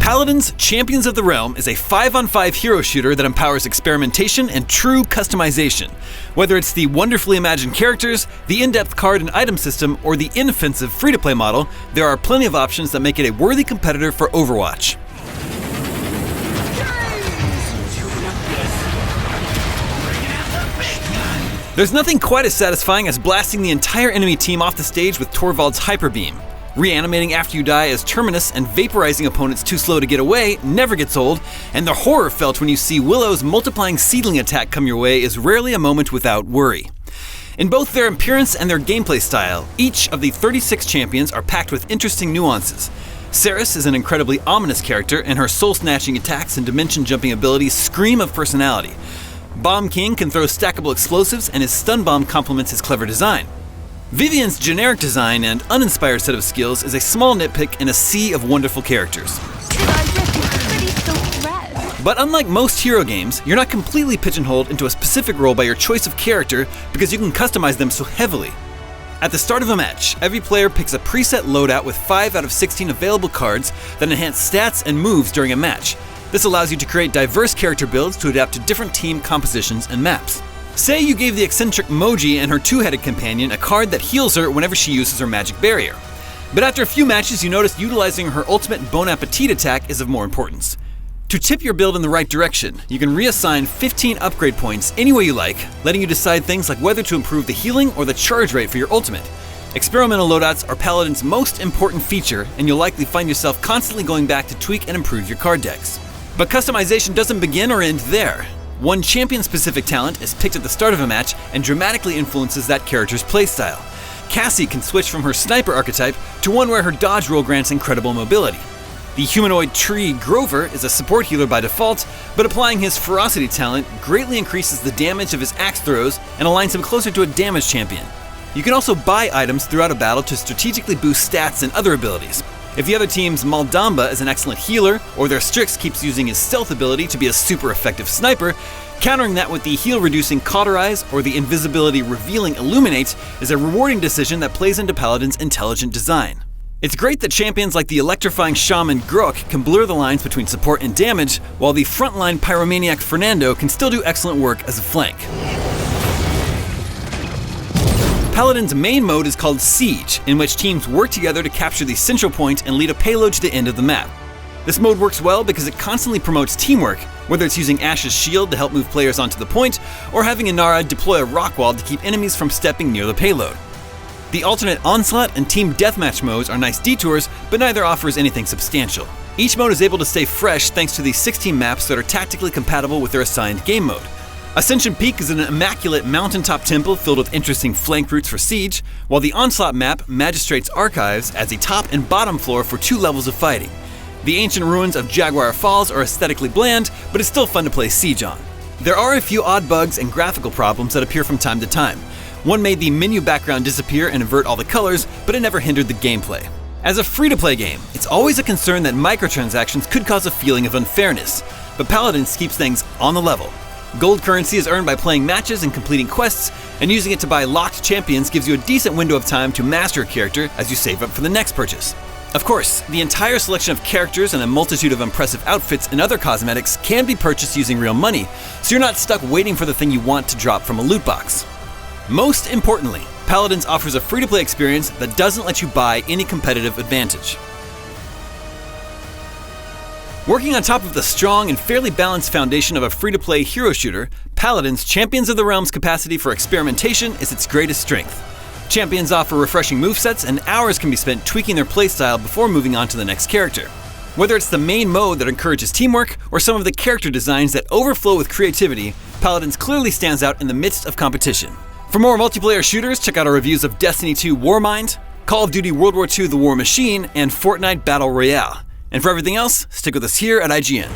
Paladins, Champions of the Realm is a 5-on-5 hero shooter that empowers experimentation and true customization. Whether it's the wonderfully imagined characters, the in-depth card and item system, or the inoffensive free-to-play model, there are plenty of options that make it a worthy competitor for Overwatch. There's nothing quite as satisfying as blasting the entire enemy team off the stage with Torvald's Hyper Beam. Reanimating after you die as Terminus and vaporizing opponents too slow to get away never gets old, and the horror felt when you see Willow's multiplying seedling attack come your way is rarely a moment without worry. In both their appearance and their gameplay style, each of the 36 champions are packed with interesting nuances. Ceres is an incredibly ominous character, and her soul-snatching attacks and dimension-jumping abilities scream of personality. Bomb King can throw stackable explosives, and his stun bomb complements his clever design. Vivian's generic design and uninspired set of skills is a small nitpick in a sea of wonderful characters. But unlike most hero games, you're not completely pigeonholed into a specific role by your choice of character because you can customize them so heavily. At the start of a match, every player picks a preset loadout with 5 out of 16 available cards that enhance stats and moves during a match. This allows you to create diverse character builds to adapt to different team compositions and maps. Say you gave the eccentric Moji and her two-headed companion a card that heals her whenever she uses her magic barrier. But after a few matches, you notice utilizing her ultimate Bon Appetit attack is of more importance. To tip your build in the right direction, you can reassign 15 upgrade points any way you like, letting you decide things like whether to improve the healing or the charge rate for your ultimate. Experimental loadouts are Paladin's most important feature, and you'll likely find yourself constantly going back to tweak and improve your card decks. But customization doesn't begin or end there. One champion-specific talent is picked at the start of a match and dramatically influences that character's playstyle. Cassie can switch from her sniper archetype to one where her dodge roll grants incredible mobility. The humanoid tree Grover is a support healer by default, but applying his ferocity talent greatly increases the damage of his axe throws and aligns him closer to a damage champion. You can also buy items throughout a battle to strategically boost stats and other abilities. If the other team's Maldamba is an excellent healer, or their Strix keeps using his stealth ability to be a super effective sniper, countering that with the heal-reducing Cauterize or the invisibility-revealing Illuminate is a rewarding decision that plays into Paladin's intelligent design. It's great that champions like the electrifying shaman Grok can blur the lines between support and damage, while the frontline pyromaniac Fernando can still do excellent work as a flank. Paladin's main mode is called Siege, in which teams work together to capture the central point and lead a payload to the end of the map. This mode works well because it constantly promotes teamwork, whether it's using Ash's shield to help move players onto the point, or having Inara deploy a rock wall to keep enemies from stepping near the payload. The alternate Onslaught and Team Deathmatch modes are nice detours, but neither offers anything substantial. Each mode is able to stay fresh thanks to the 16 maps that are tactically compatible with their assigned game mode. Ascension Peak is an immaculate mountaintop temple filled with interesting flank routes for Siege, while the Onslaught map, Magistrate's Archives, adds a top and bottom floor for 2 levels of fighting. The ancient ruins of Jaguar Falls are aesthetically bland, but it's still fun to play Siege on. There are a few odd bugs and graphical problems that appear from time to time. One made the menu background disappear and invert all the colors, but it never hindered the gameplay. As a free-to-play game, it's always a concern that microtransactions could cause a feeling of unfairness, but Paladins keeps things on the level. Gold currency is earned by playing matches and completing quests, and using it to buy locked champions gives you a decent window of time to master a character as you save up for the next purchase. Of course, the entire selection of characters and a multitude of impressive outfits and other cosmetics can be purchased using real money, so you're not stuck waiting for the thing you want to drop from a loot box. Most importantly, Paladins offers a free-to-play experience that doesn't let you buy any competitive advantage. Working on top of the strong and fairly balanced foundation of a free-to-play hero shooter, Paladins, Champions of the Realm's capacity for experimentation is its greatest strength. Champions offer refreshing movesets, and hours can be spent tweaking their playstyle before moving on to the next character. Whether it's the main mode that encourages teamwork, or some of the character designs that overflow with creativity, Paladins clearly stands out in the midst of competition. For more multiplayer shooters, check out our reviews of Destiny 2 Warmind, Call of Duty World War II The War Machine, and Fortnite Battle Royale. And for everything else, stick with us here at IGN.